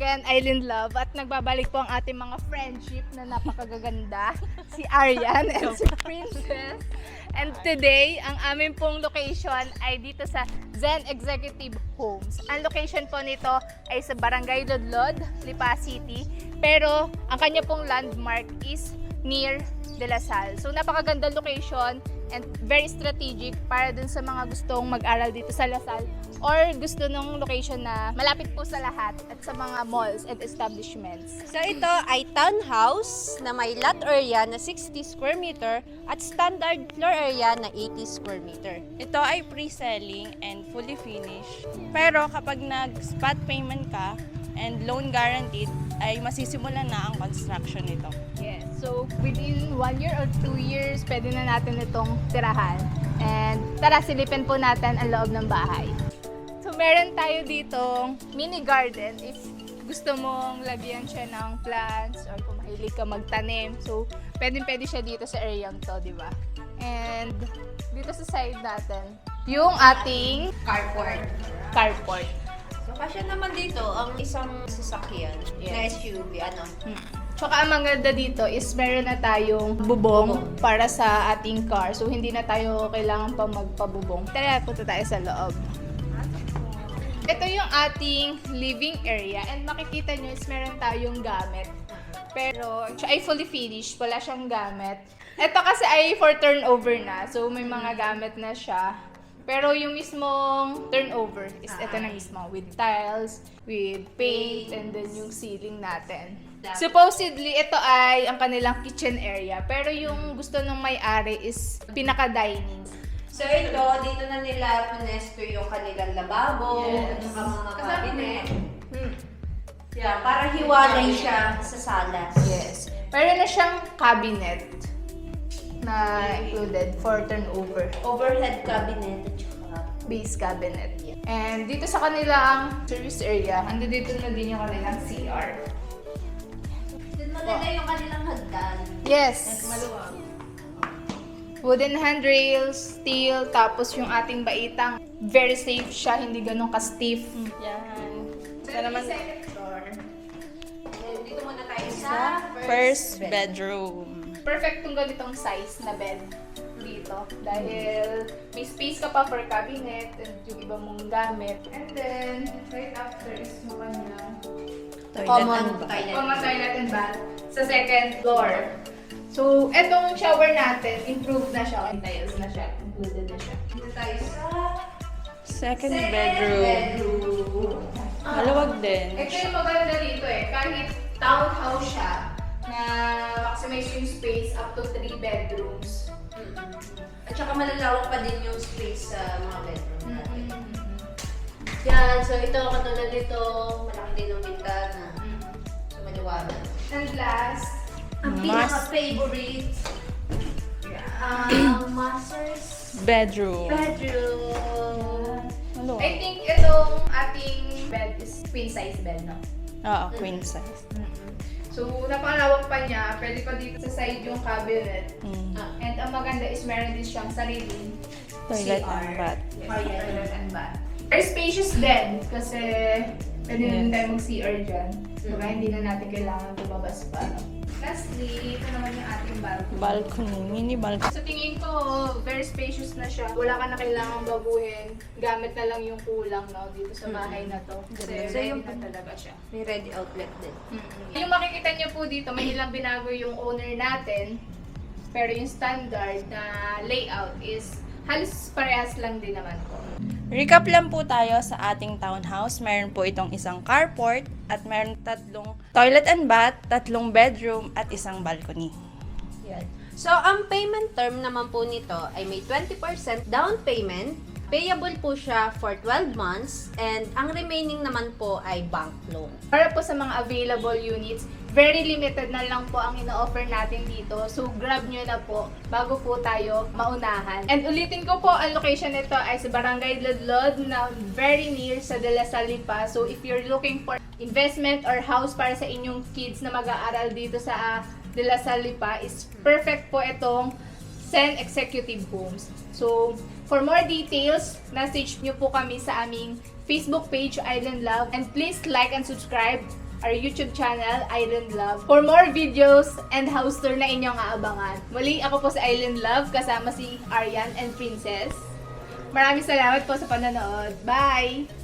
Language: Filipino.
again, Island Love, at nagbabalik po ang ating mga friendship na napakagaganda, si Aryan and si Princess. And today, ang amin pong location ay dito sa Zen Executive Homes. Ang location po nito ay sa Barangay Lodlod, Lipa City, pero ang kanya pong landmark is near De La Salle. So napakaganda location and very strategic para dun sa mga gustong mag-aral dito sa La Salle or gusto ng location na malapit po sa lahat at sa mga malls and establishments. So ito ay townhouse na may lot area na 60 square meter at standard floor area na 80 square meter. Ito ay pre-selling and fully finished. Pero kapag nag-spot payment ka and loan guaranteed, ay masisimulan na ang construction nito. Yes. So within 1 year or 2 years, pwede na natin itong tirahan. And tara, silipin po natin ang loob ng bahay. So meron tayo ditong mini garden if gusto mong lagyan siya ng plants or kung mahilig ka magtanim. So pwede siya dito sa area to, di ba? And dito sa side natin, yung ating carport. So kasya naman dito ang isang sasakyan na SUV, Tsaka ang maganda dito is meron na tayong bubong para sa ating car. So hindi na tayo kailangan pa magpabubong. Tara, punta tayo sa loob. Ito yung ating living area and makikita nyo is meron tayong gamit. Pero siya ay fully finished, wala siyang gamit. Ito kasi ay for turnover na, so may mga gamit na siya. Pero yung mismong turnover is ito na mismo with tiles, with paint, and then yung ceiling natin. Supposedly, ito ay ang kanilang kitchen area. Pero yung gusto ng may-ari is pinaka-dining. So ito, dito na nila punesto yung kanilang lababo, at saka mga cabinet. Yeah, para hiwalay siya sa sala. Yes. Meron na siyang cabinet na included for turnover. Overhead cabinet at saka Base cabinet. And dito sa kanilang service area, ando dito na din yung kanilang CR. dun mo nila yung kanilang hagdan. Yes. Maluwag. Wooden handrails, steel, tapos yung ating baitang, very safe siya, hindi ganun ka-stiff. Yan. Ito Ito naman, second floor. And dito muna tayo sa first bedroom. Perfect tong ganitong size na bed dito. Dahil may space ka pa for cabinet and yung iba mong gamit. And then, right after is yung kanyang common common toilet and bath sa second floor. So, etong shower natin, improved na siya. Tiles na siya. Included na siya. Dito tayo sa Second bedroom. Maluwag din. Ito yung maganda dito kahit townhouse siya, na maximize yung space up to 3 bedrooms. At saka malalawak pa din yung space sa mga bedroom natin. Yan, so ito, katulad dito, malaki din yung bintana. So, maliwanag. And last, Ang Mas- pinaka-favorite, master's Bedroom. bedroom. Maluwag. I think itong ating bed is queen size bed, no? Oo, queen size. So, napakalawak pa niya. Pwede pa dito sa side yung cabinet. And ang maganda is meron din siyang sariling Toilet CR. and bath. Yes, toilet and bath. Very spacious din kasi pwede na din tayo mag-CR dyan. So, kaya hindi na natin kailangan lumabas pa. Lastly, ito naman yung ating balcony. Balcony. Mini balcony. Sa tingin ko, very spacious na siya. Wala ka na kailangang baguhin. Gamit na lang yung kulang, no, dito sa bahay na to. Kasi So, ready yung- na talaga siya. May ready outlet din. Yung makikita niyo po dito, may ilang binago yung owner natin. Pero yung standard na layout is halos parehas lang din naman po. Recap lang po tayo sa ating townhouse. Meron po itong isang carport at meron 3 toilet and bath, 3 bedroom at isang balcony. Yan. So, ang payment term naman po nito ay may 20% down payment. Payable po siya for 12 months and ang remaining naman po ay bank loan. Para po sa mga available units, very limited na lang po ang ino-offer natin dito. So, grab nyo na po bago po tayo maunahan. And ulitin ko po, ang location nito ay sa Barangay Lodlod na very near sa De La Salle pa. So, if you're looking for investment or house para sa inyong kids na mag-aaral dito sa De La Salle pa, is perfect po itong Zen Executive Homes. So, for more details, message nyo po kami sa aming Facebook page, Island Love. And please like and subscribe our YouTube channel, Island Love, for more videos and house tour na inyong aabangan. Muli, ako po si Island Love, kasama si Aryan and Princess. Maraming salamat po sa panonood. Bye!